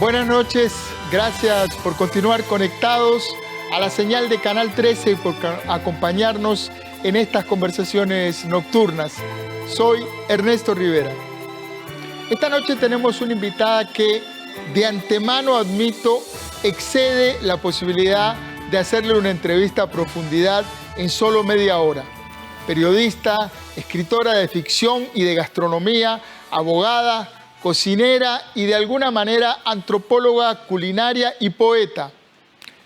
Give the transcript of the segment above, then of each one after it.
Buenas noches, gracias por continuar conectados a la señal de Canal 13 y por acompañarnos en estas conversaciones nocturnas. Soy Ernesto Rivera. Esta noche tenemos una invitada que de antemano admito excede la posibilidad de hacerle una entrevista a profundidad en solo media hora. Periodista, escritora de ficción y de gastronomía, abogada, cocinera y de alguna manera antropóloga culinaria y poeta.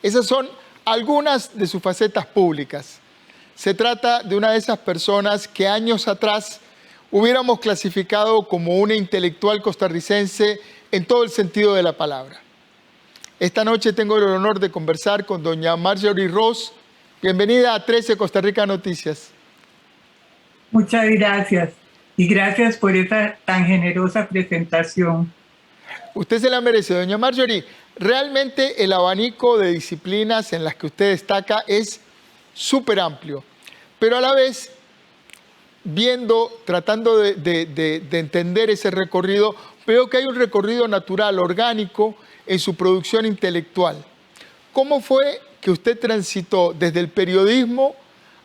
Esas son algunas de sus facetas públicas. Se trata de una de esas personas que años atrás hubiéramos clasificado como una intelectual costarricense en todo el sentido de la palabra. Esta noche tengo el honor de conversar con doña Marjorie Ross. Bienvenida a 13 Costa Rica Noticias. Muchas gracias. Y gracias por esa tan generosa presentación. Usted se la merece, doña Marjorie. Realmente el abanico de disciplinas en las que usted destaca es súper amplio, pero a la vez, tratando de entender ese recorrido, veo que hay un recorrido natural, orgánico, en su producción intelectual. ¿Cómo fue que usted transitó desde el periodismo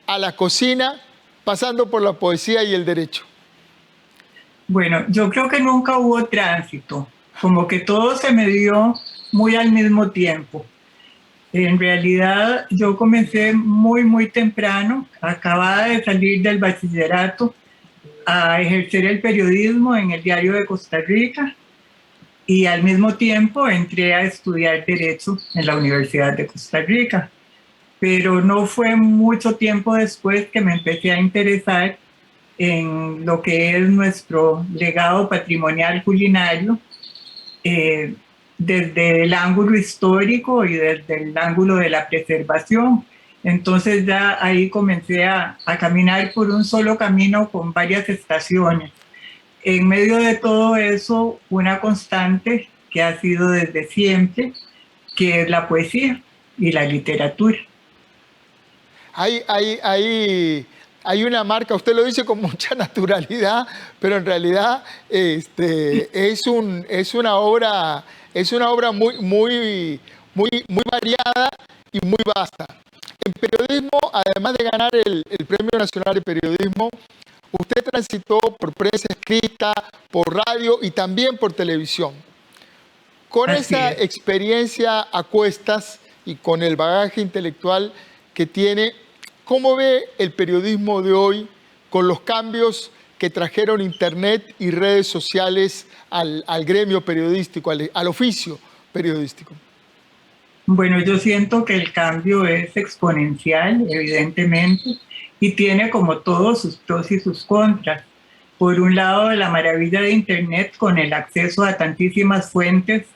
a la cocina, pasando por la poesía y el derecho? Bueno, yo creo que nunca hubo tránsito, como que todo se me dio muy al mismo tiempo. En realidad yo comencé muy temprano, acabada de salir del bachillerato, a ejercer el periodismo en el Diario de Costa Rica y al mismo tiempo entré a estudiar Derecho en la Universidad de Costa Rica. Pero no fue mucho tiempo después que me empecé a interesar en lo que es nuestro legado patrimonial culinario, desde el ángulo histórico y desde el ángulo de la preservación. Entonces ya ahí comencé a caminar por un solo camino con varias estaciones. En medio de todo eso, una constante que ha sido desde siempre, que es la poesía y la literatura. Hay una marca, usted lo dice con mucha naturalidad, pero en realidad es una obra muy variada y muy vasta. En periodismo, además de ganar el Premio Nacional de Periodismo, usted transitó por prensa escrita, por radio y también por televisión. Con esa experiencia a cuestas y con el bagaje intelectual que tiene, ¿cómo ve el periodismo de hoy con los cambios que trajeron Internet y redes sociales al gremio periodístico, al oficio periodístico? Bueno, yo siento que el cambio es exponencial, evidentemente, y tiene como todos sus pros y sus contras. Por un lado, la maravilla de Internet con el acceso a tantísimas fuentes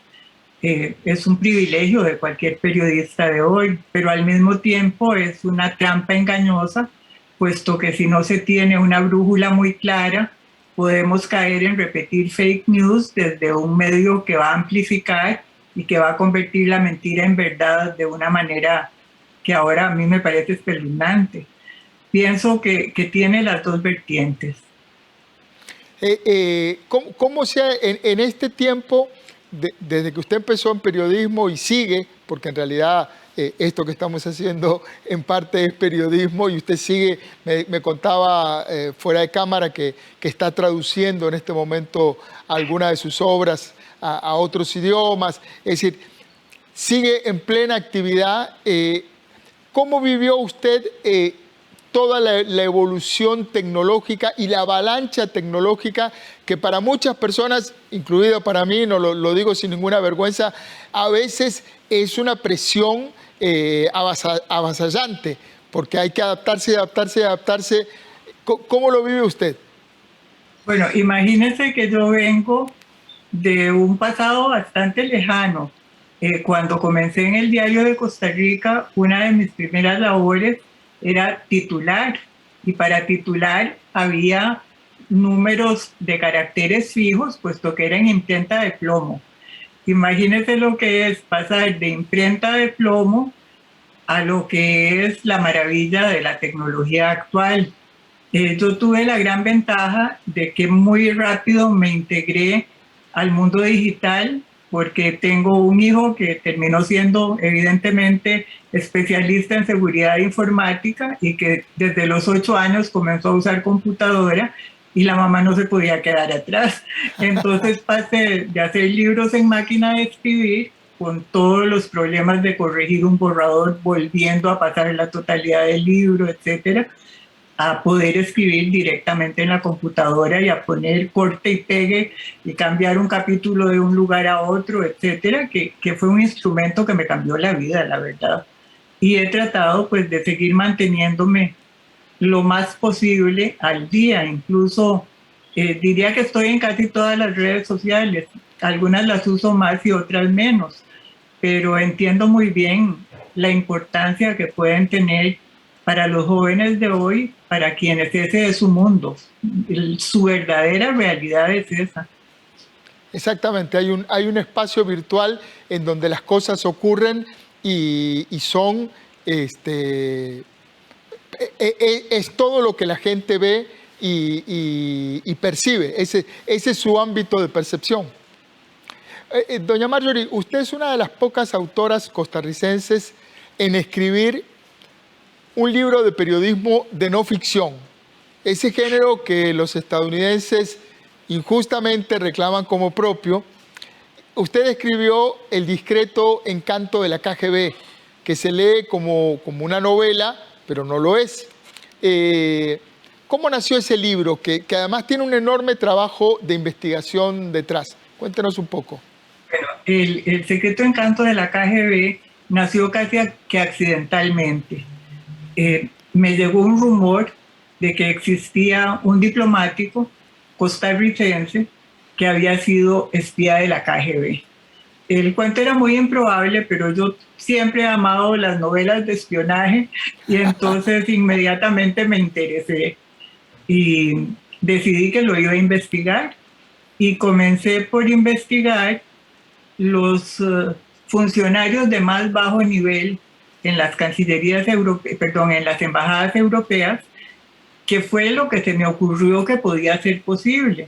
es un privilegio de cualquier periodista de hoy, pero al mismo tiempo es una trampa engañosa, puesto que si no se tiene una brújula muy clara, podemos caer en repetir fake news desde un medio que va a amplificar y que va a convertir la mentira en verdad de una manera que ahora a mí me parece espeluznante. Pienso que tiene las dos vertientes. ¿Cómo sea en este tiempo, desde que usted empezó en periodismo y sigue, porque en realidad esto que estamos haciendo en parte es periodismo y usted sigue, me contaba fuera de cámara que está traduciendo en este momento algunas de sus obras a otros idiomas, es decir, sigue en plena actividad. ¿Cómo vivió usted toda la evolución tecnológica y la avalancha tecnológica que para muchas personas, incluido para mí, no lo digo sin ninguna vergüenza, a veces es una presión avasallante, porque hay que adaptarse. ¿Cómo lo vive usted? Bueno, imagínese que yo vengo de un pasado bastante lejano. Cuando comencé en el Diario de Costa Rica, una de mis primeras labores era titular, y para titular había números de caracteres fijos, puesto que era en imprenta de plomo. Imagínense lo que es pasar de imprenta de plomo a lo que es la maravilla de la tecnología actual. Yo tuve la gran ventaja de que muy rápido me integré al mundo digital, porque tengo un hijo que terminó siendo evidentemente especialista en seguridad informática y que desde los 8 años comenzó a usar computadora y la mamá no se podía quedar atrás. Entonces pasé de hacer libros en máquina de escribir con todos los problemas de corregir un borrador, volviendo a pasar la totalidad del libro, etcétera, a poder escribir directamente en la computadora y a poner corte y pegue y cambiar un capítulo de un lugar a otro, etcétera, que fue un instrumento que me cambió la vida, la verdad. Y he tratado pues de seguir manteniéndome lo más posible al día, incluso diría que estoy en casi todas las redes sociales, algunas las uso más y otras menos, pero entiendo muy bien la importancia que pueden tener para los jóvenes de hoy, para quienes ese es su mundo. Su verdadera realidad es esa. Exactamente, hay un espacio virtual en donde las cosas ocurren y son, es todo lo que la gente ve y percibe. Ese es su ámbito de percepción. Doña Marjorie, usted es una de las pocas autoras costarricenses en escribir un libro de periodismo de no ficción. Ese género que los estadounidenses injustamente reclaman como propio. Usted escribió El discreto encanto de la KGB, que se lee como una novela, pero no lo es. ¿Cómo nació ese libro, que además tiene un enorme trabajo de investigación detrás? Cuéntenos un poco. Bueno, el secreto encanto de la KGB nació casi que accidentalmente. Me llegó un rumor de que existía un diplomático costarricense que había sido espía de la KGB. El cuento era muy improbable, pero yo siempre he amado las novelas de espionaje y entonces inmediatamente me interesé y decidí que lo iba a investigar y comencé por investigar los funcionarios de más bajo nivel en las cancillerías europeas, perdón, en las embajadas europeas, que fue lo que se me ocurrió que podía ser posible,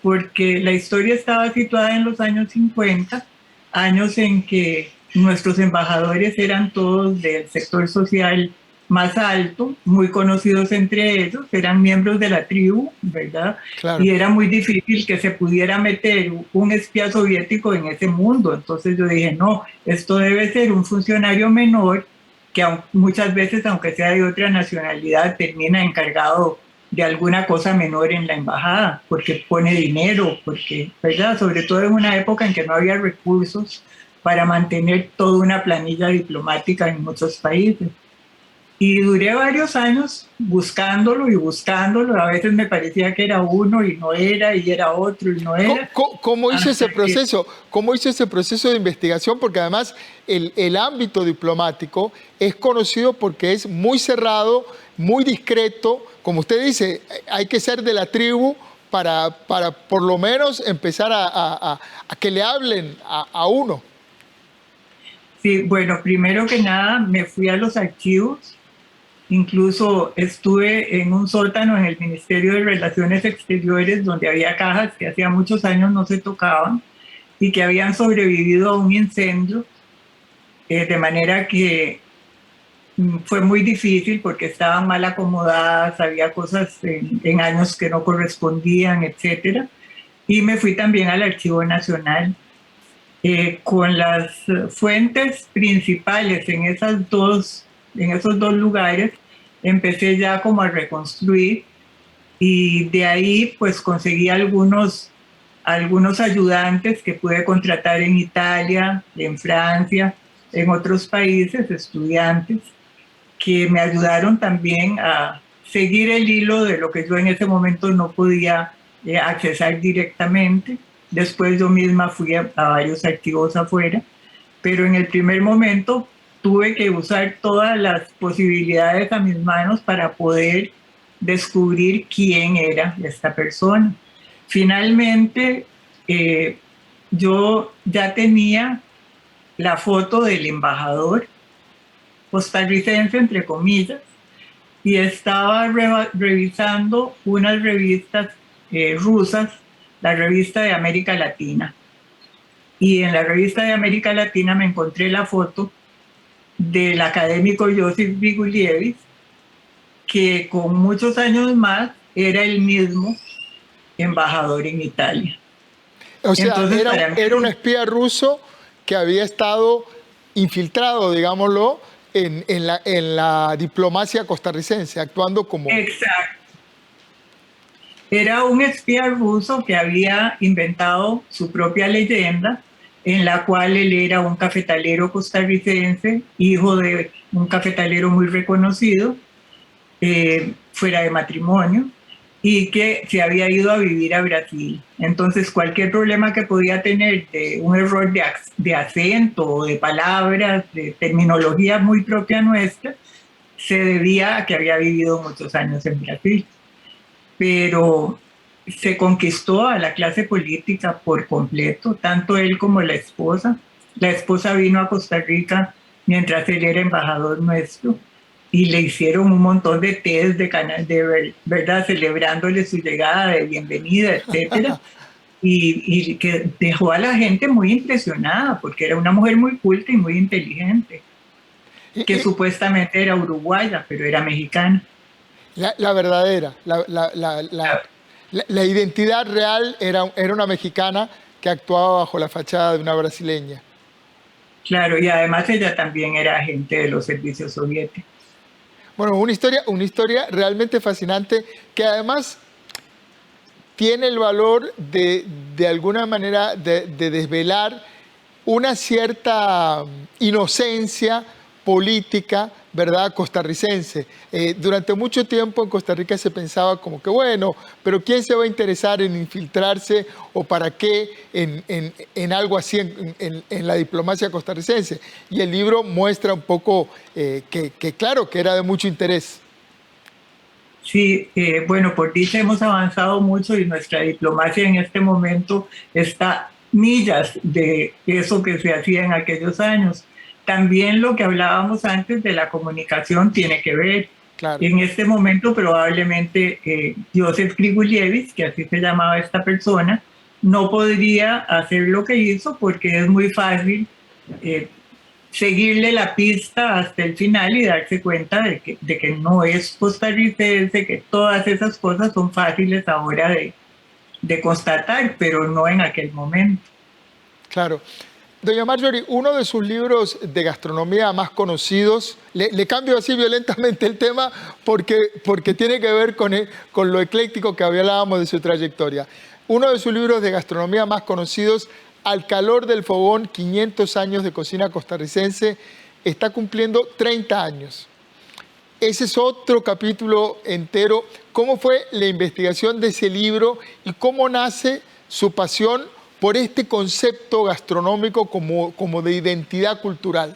porque la historia estaba situada en los años 50, años en que nuestros embajadores eran todos del sector social más alto, muy conocidos entre ellos, eran miembros de la tribu, ¿verdad? Claro. Y era muy difícil que se pudiera meter un espía soviético en ese mundo. Entonces yo dije, no, esto debe ser un funcionario menor que muchas veces, aunque sea de otra nacionalidad, termina encargado de alguna cosa menor en la embajada, porque pone dinero, porque, ¿verdad? Sobre todo en una época en que no había recursos para mantener toda una planilla diplomática en muchos países. Y duré varios años buscándolo y buscándolo. A veces me parecía que era uno y no era, y era otro y no era. ¿Cómo hizo ese proceso? ¿Cómo hizo ese proceso de investigación? Porque además el ámbito diplomático es conocido porque es muy cerrado, muy discreto. Como usted dice, hay que ser de la tribu para por lo menos empezar a que le hablen a uno. Sí, bueno, primero que nada me fui a los archivos. Incluso estuve en un sótano en el Ministerio de Relaciones Exteriores donde había cajas que hacía muchos años no se tocaban y que habían sobrevivido a un incendio, de manera que fue muy difícil porque estaban mal acomodadas, había cosas en años que no correspondían, etc. Y me fui también al Archivo Nacional con las fuentes principales en esos dos lugares. Empecé ya como a reconstruir y de ahí pues conseguí algunos ayudantes que pude contratar en Italia, en Francia, en otros países, estudiantes, que me ayudaron también a seguir el hilo de lo que yo en ese momento no podía accesar directamente. Después yo misma fui a varios archivos afuera, pero en el primer momento tuve que usar todas las posibilidades a mis manos para poder descubrir quién era esta persona. Finalmente, yo ya tenía la foto del embajador costarricense, entre comillas, y estaba revisando unas revistas rusas, la revista de América Latina. y en la revista de América Latina me encontré la foto del académico Joseph Grigulievic, que con muchos años más era el mismo embajador en Italia. O sea, era un espía ruso que había estado infiltrado, digámoslo, en la diplomacia costarricense, actuando como... Exacto. Era un espía ruso que había inventado su propia leyenda, en la cual él era un cafetalero costarricense, hijo de un cafetalero muy reconocido, fuera de matrimonio, y que se había ido a vivir a Brasil. Entonces, cualquier problema que podía tener de un error de acento o de palabras, de terminología muy propia nuestra, se debía a que había vivido muchos años en Brasil. Pero se conquistó a la clase política por completo, tanto él como la esposa. La esposa vino a Costa Rica mientras él era embajador nuestro y le hicieron un montón de tés de verdad, celebrándole su llegada de bienvenida, etcétera. Y que dejó a la gente muy impresionada, porque era una mujer muy culta y muy inteligente, que supuestamente era uruguaya, pero era mexicana. La verdadera, la identidad real era una mexicana que actuaba bajo la fachada de una brasileña. Claro, y además ella también era agente de los servicios soviéticos. Bueno, una historia realmente fascinante que además tiene el valor de alguna manera de desvelar una cierta inocencia política, ¿verdad?, costarricense. Durante mucho tiempo en Costa Rica se pensaba como que, bueno, pero ¿quién se va a interesar en infiltrarse o para qué en algo así en la diplomacia costarricense? Y el libro muestra un poco que claro, que era de mucho interés. Sí, bueno, por dicha hemos avanzado mucho y nuestra diplomacia en este momento está millas de eso que se hacía en aquellos años. También lo que hablábamos antes de la comunicación tiene que ver. Claro. En este momento probablemente Joseph Grigulievic, que así se llamaba esta persona, no podría hacer lo que hizo porque es muy fácil seguirle la pista hasta el final y darse cuenta de que no es costarricense, que todas esas cosas son fáciles ahora de constatar, pero no en aquel momento. Claro. Doña Marjorie, uno de sus libros de gastronomía más conocidos, le cambio así violentamente el tema porque tiene que ver con lo ecléctico que hablábamos de su trayectoria. Uno de sus libros de gastronomía más conocidos, Al calor del fogón, 500 años de cocina costarricense, está cumpliendo 30 años. Ese es otro capítulo entero. ¿Cómo fue la investigación de ese libro y cómo nace su pasión por este concepto gastronómico como de identidad cultural,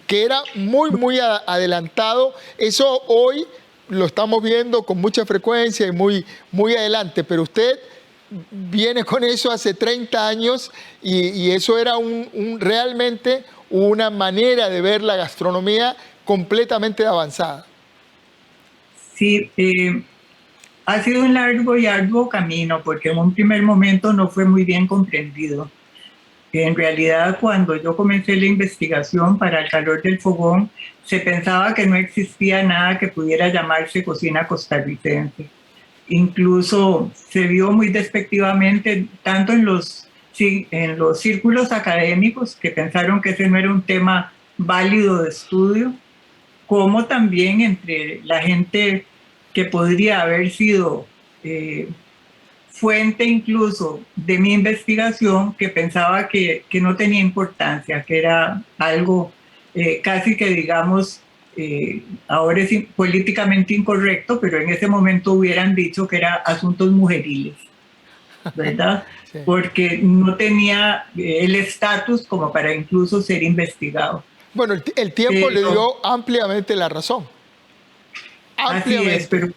que era muy adelantado? Eso hoy lo estamos viendo con mucha frecuencia y muy adelante, pero usted viene con eso hace 30 años y eso era realmente una manera de ver la gastronomía completamente avanzada. Sí, ha sido un largo y arduo camino porque en un primer momento no fue muy bien comprendido. En realidad, cuando yo comencé la investigación para El calor del fogón, se pensaba que no existía nada que pudiera llamarse cocina costarricense. Incluso se vio muy despectivamente tanto en los círculos académicos, que pensaron que ese no era un tema válido de estudio, como también entre la gente que podría haber sido fuente incluso de mi investigación, que pensaba que no tenía importancia, que era algo casi que digamos, ahora es políticamente incorrecto, pero en ese momento hubieran dicho que era asuntos mujeriles, ¿verdad? Sí. Porque no tenía el estatus como para incluso ser investigado. Bueno, el tiempo le dio ampliamente la razón. Ampliamente. Así es,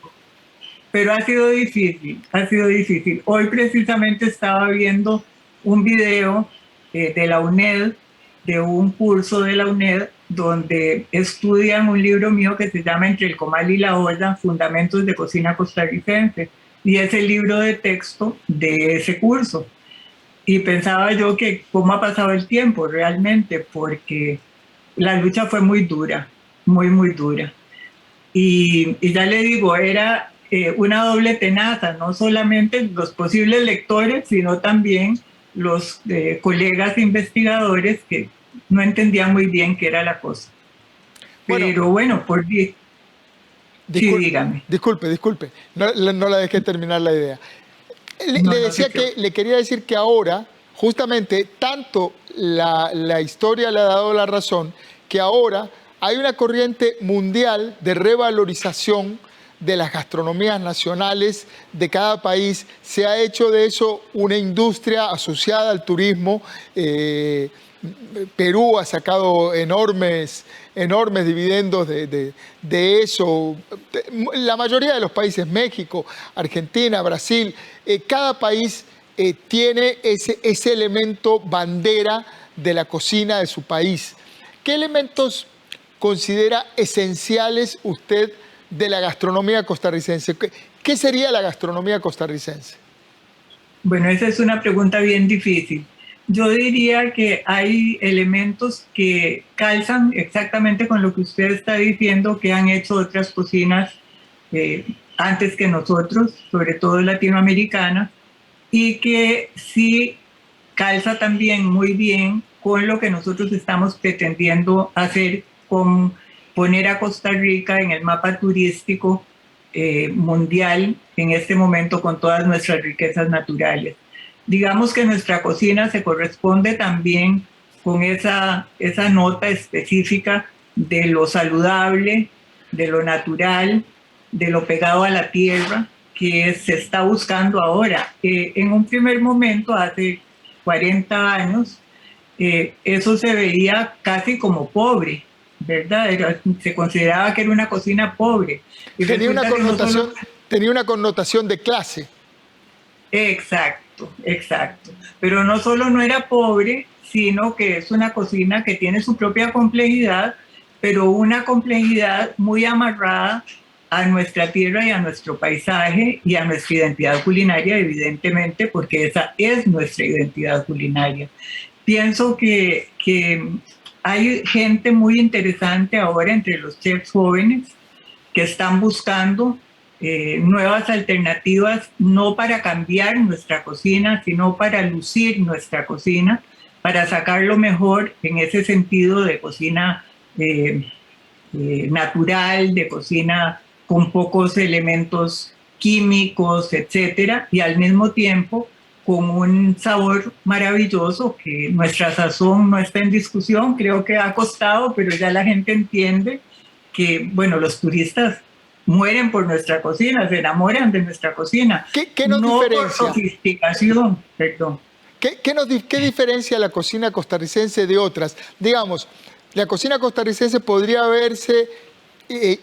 pero ha sido difícil, ha sido difícil. Hoy precisamente estaba viendo un video de la UNED, de un curso de la UNED, donde estudian un libro mío que se llama Entre el comal y la olla, Fundamentos de Cocina Costarricense, y es el libro de texto de ese curso. Y pensaba yo que cómo ha pasado el tiempo realmente, porque la lucha fue muy dura, muy, muy dura. Y ya le digo, era una doble tenaza, no solamente los posibles lectores, sino también los colegas investigadores que no entendían muy bien qué era la cosa. Bueno, Pero bueno, sí, dígame. disculpe, no la dejé terminar la idea. Le No, no se decía que, preocupe. le quería decir que ahora, justamente, tanto la historia le ha dado la razón, que ahora hay una corriente mundial de revalorización de las gastronomías nacionales de cada país. Se ha hecho de eso una industria asociada al turismo. Perú ha sacado enormes dividendos de eso. La mayoría de los países, México, Argentina, Brasil, cada país tiene ese elemento bandera de la cocina de su país. ¿Qué elementos considera esenciales usted de la gastronomía costarricense? ¿Qué sería la gastronomía costarricense? Bueno, esa es una pregunta bien difícil. Yo diría que hay elementos que calzan exactamente con lo que usted está diciendo que han hecho otras cocinas antes que nosotros, sobre todo latinoamericanas, y que sí calza también muy bien con lo que nosotros estamos pretendiendo hacer con poner a Costa Rica en el mapa turístico mundial en este momento con todas nuestras riquezas naturales. Digamos que nuestra cocina se corresponde también con esa nota específica de lo saludable, de lo natural, de lo pegado a la tierra, que se está buscando ahora. En un primer momento, hace 40 años, eso se veía casi como pobre, ¿verdad? Se consideraba que era una cocina pobre. Y Tenía una resulta que no solo... connotación, tenía una connotación de clase. Exacto, exacto. Pero no solo no era pobre, sino que es una cocina que tiene su propia complejidad, pero una complejidad muy amarrada a nuestra tierra y a nuestro paisaje y a nuestra identidad culinaria, evidentemente, porque esa es nuestra identidad culinaria. Pienso que hay gente muy interesante ahora entre los chefs jóvenes que están buscando nuevas alternativas, no para cambiar nuestra cocina, sino para lucir nuestra cocina, para sacar lo mejor en ese sentido de cocina natural, de cocina con pocos elementos químicos, etcétera, y al mismo tiempo con un sabor maravilloso que nuestra sazón no está en discusión, creo que ha costado, pero ya la gente entiende que, bueno, los turistas mueren por nuestra cocina, se enamoran de nuestra cocina, ¿Qué nos no por diferencia? sofisticación, perdón. ¿Qué diferencia la cocina costarricense de otras? Digamos, la cocina costarricense podría verse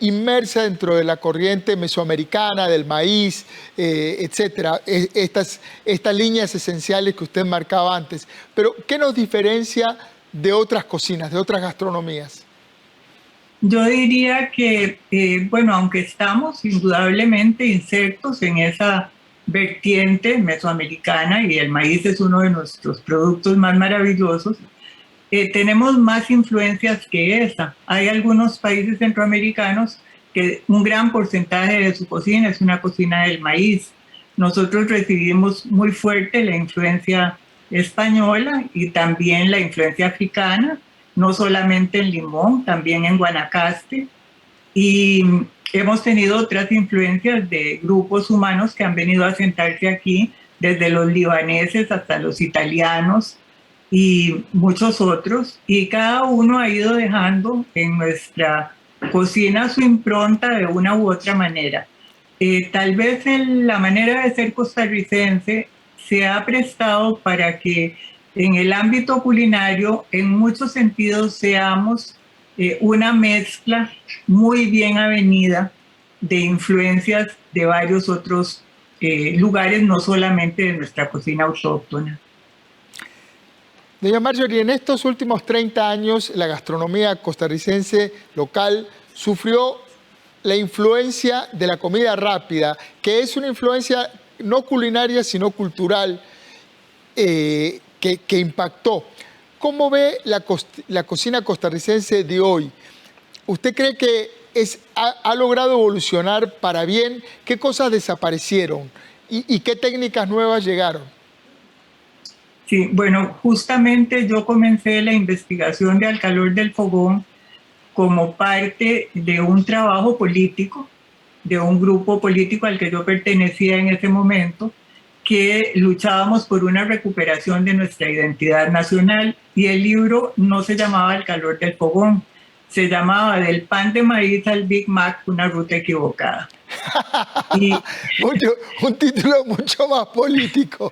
inmersa dentro de la corriente mesoamericana, del maíz, etcétera, estas líneas esenciales que usted marcaba antes. Pero, ¿qué nos diferencia de otras cocinas, de otras gastronomías? Yo diría que, bueno, aunque estamos indudablemente insertos en esa vertiente mesoamericana y el maíz es uno de nuestros productos más maravillosos, tenemos más influencias que esa. Hay algunos países centroamericanos que un gran porcentaje de su cocina es una cocina del maíz. Nosotros recibimos muy fuerte la influencia española y también la influencia africana, no solamente en Limón, también en Guanacaste. Y hemos tenido otras influencias de grupos humanos que han venido a sentarse aquí, desde los libaneses hasta los italianos y muchos otros, y cada uno ha ido dejando en nuestra cocina su impronta de una u otra manera. Tal vez la manera de ser costarricense se ha prestado para que en el ámbito culinario, en muchos sentidos, seamos una mezcla muy bien avenida de influencias de varios otros lugares, no solamente de nuestra cocina autóctona. Doña Marjorie, en estos últimos 30 años la gastronomía costarricense local sufrió la influencia de la comida rápida, que es una influencia no culinaria sino cultural. que impactó. ¿Cómo ve la cocina costarricense de hoy? ¿Usted cree que ha logrado evolucionar para bien? ¿Qué cosas desaparecieron? ¿Y qué técnicas nuevas llegaron? Sí, bueno, justamente yo comencé la investigación de Al Calor del Fogón como parte de un trabajo político, de un grupo político al que yo pertenecía en ese momento, que luchábamos por una recuperación de nuestra identidad nacional, y el libro no se llamaba Al Calor del Fogón, se llamaba Del pan de maíz al Big Mac, una ruta equivocada. Y, un título mucho más político.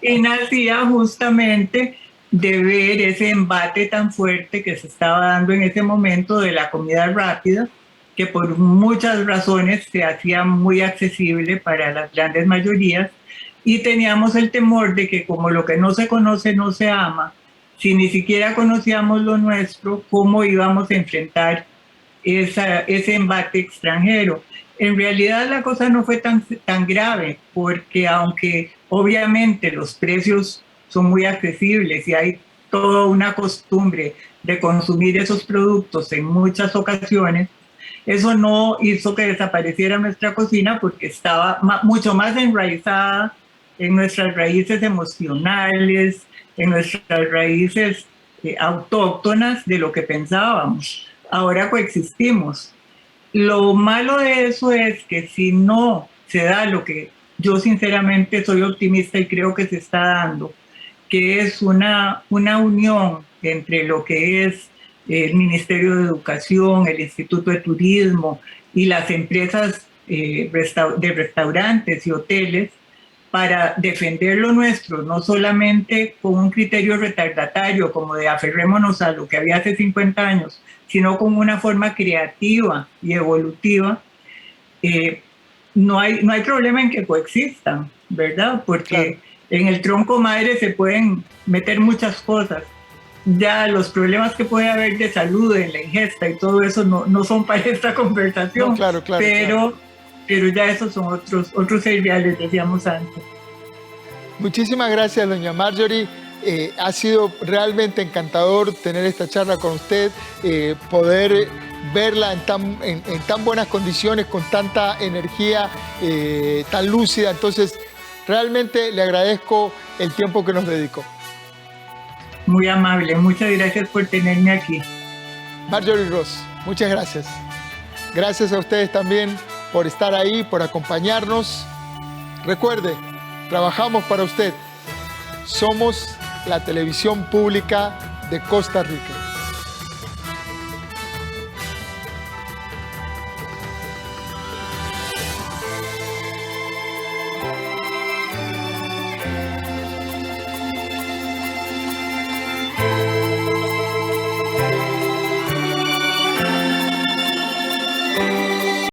y nacía justamente de ver ese embate tan fuerte que se estaba dando en ese momento de la comida rápida, que por muchas razones se hacía muy accesible para las grandes mayorías, y teníamos el temor de que como lo que no se conoce no se ama, si ni siquiera conocíamos lo nuestro, ¿cómo íbamos a enfrentar ese embate extranjero? En realidad la cosa no fue tan grave, porque aunque obviamente los precios son muy accesibles y hay toda una costumbre de consumir esos productos en muchas ocasiones, eso no hizo que desapareciera nuestra cocina, porque estaba mucho más enraizada en nuestras raíces emocionales, en nuestras raíces autóctonas de lo que pensábamos. Ahora coexistimos. Lo malo de eso es que si no se da lo que yo sinceramente soy optimista y creo que se está dando, que es una unión entre lo que es el Ministerio de Educación, el Instituto de Turismo y las empresas de restaurantes y hoteles, para defender lo nuestro, no solamente con un criterio retardatario como de aferrémonos a lo que había hace 50 años, sino con una forma creativa y evolutiva, no hay problema en que coexistan, ¿verdad? Porque en el tronco madre se pueden meter muchas cosas. Ya los problemas que puede haber de salud en la ingesta y todo eso no son para esta conversación, pero ya esos son otros cereales, decíamos antes. Muchísimas gracias, doña Marjorie. Ha sido realmente encantador tener esta charla con usted, poder verla en tan buenas condiciones, con tanta energía, tan lúcida. Entonces, realmente le agradezco el tiempo que nos dedicó. Muy amable, muchas gracias por tenerme aquí. Marjorie Ross, muchas gracias. Gracias a ustedes también por estar ahí, por acompañarnos. Recuerde, trabajamos para usted. Somos la televisión pública de Costa Rica.